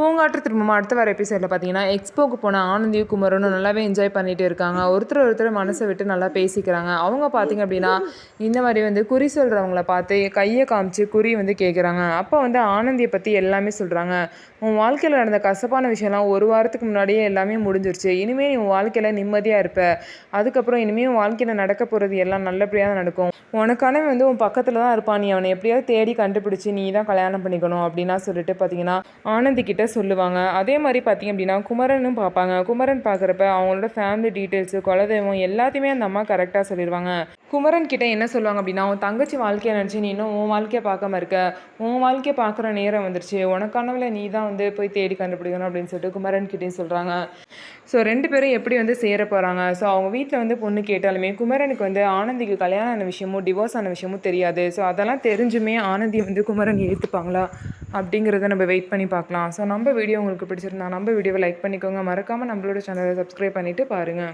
பூங்காற்று திரும்பவும் அடுத்த வர எபிசோடில் பார்த்தீங்கன்னா எக்ஸ்போக்கு போன ஆனந்தியும் குமரனும் நல்லாவே என்ஜாய் பண்ணிட்டு இருக்காங்க. ஒருத்தர் மனசை விட்டு நல்லா பேசிக்கிறாங்க. அவங்க பார்த்தீங்க அப்படின்னா இந்த மாதிரி வந்து குறி சொல்கிறவங்கள பார்த்து கையை காமிச்சு குறி வந்து கேட்குறாங்க. அப்போ வந்து ஆனந்தியை பற்றி எல்லாமே சொல்கிறாங்க. உன் வாழ்க்கையில் நடந்த கசப்பான விஷயம்லாம் ஒரு வாரத்துக்கு முன்னாடியே எல்லாமே முடிஞ்சிருச்சு. இனிமேல் நீ உன் வாழ்க்கையில் நிம்மதியாக இருப்ப. அதுக்கப்புறம் இனிமேல் உன் வாழ்க்கையில் நடக்க போகிறது எல்லாம் நல்லபடியாக நடக்கும். உனக்கானவே வந்து உன் பக்கத்தில் தான் இருப்பான். நீ அவனை எப்படியாவது தேடி கண்டுபிடிச்சி நீ தான் கல்யாணம் பண்ணிக்கணும் அப்படின்னா சொல்லிட்டு பார்த்தீங்கன்னா ஆனந்தி கிட்ட சொல்லுவாங்க. அதே மாதிரி பார்த்தீங்க அப்படின்னா குமரனும் பார்ப்பாங்க. குமரன் பார்க்குறப்ப அவங்களோட ஃபேமிலி டீட்டெயில்ஸு குலதெய்வம் எல்லாத்தையுமே அந்த அம்மா கரெக்டாக சொல்லிடுவாங்க. குமரன் கிட்ட என்ன சொல்லுவாங்க அப்படின்னா, உன் தங்கச்சி வாழ்க்கையை நினச்சி நீ இன்னும் உன் வாழ்க்கையை பார்க்காம இருக்க. உன் வாழ்க்கையை பார்க்குற நேரம் வந்துருச்சு. உனக்கானவளை நீ தான் வந்து போய் தேடி கண்டுபிடிக்கணும் அப்படின்னு சொல்லிட்டு குமரன் கிட்டேயும் சொல்கிறாங்க. ஸோ 2 பேரும் எப்படி வந்து சேர போகிறாங்க. ஸோ அவங்க வீட்டில் வந்து பொண்ணு கேட்டாலுமே குமரனுக்கு வந்து ஆனந்திக்கு கல்யாணம் ஆன விஷயமும் டிவோர்ஸ் ஆன விஷயமும் தெரியாது. ஸோ அதெல்லாம் தெரிஞ்சுமே ஆனந்தி வந்து குமரன் ஏற்றுப்பாங்களா அப்படிங்கிறத நம்ம வெயிட் பண்ணி பார்க்கலாம். ஸோ நம்ம வீடியோ உங்களுக்கு பிடிச்சிருந்தா நம்ம வீடியோவை லைக் பண்ணிக்கோங்க. மறக்காமல் நம்மளோட சேனலை சப்ஸ்கிரைப் பண்ணிவிட்டு பாருங்கள்.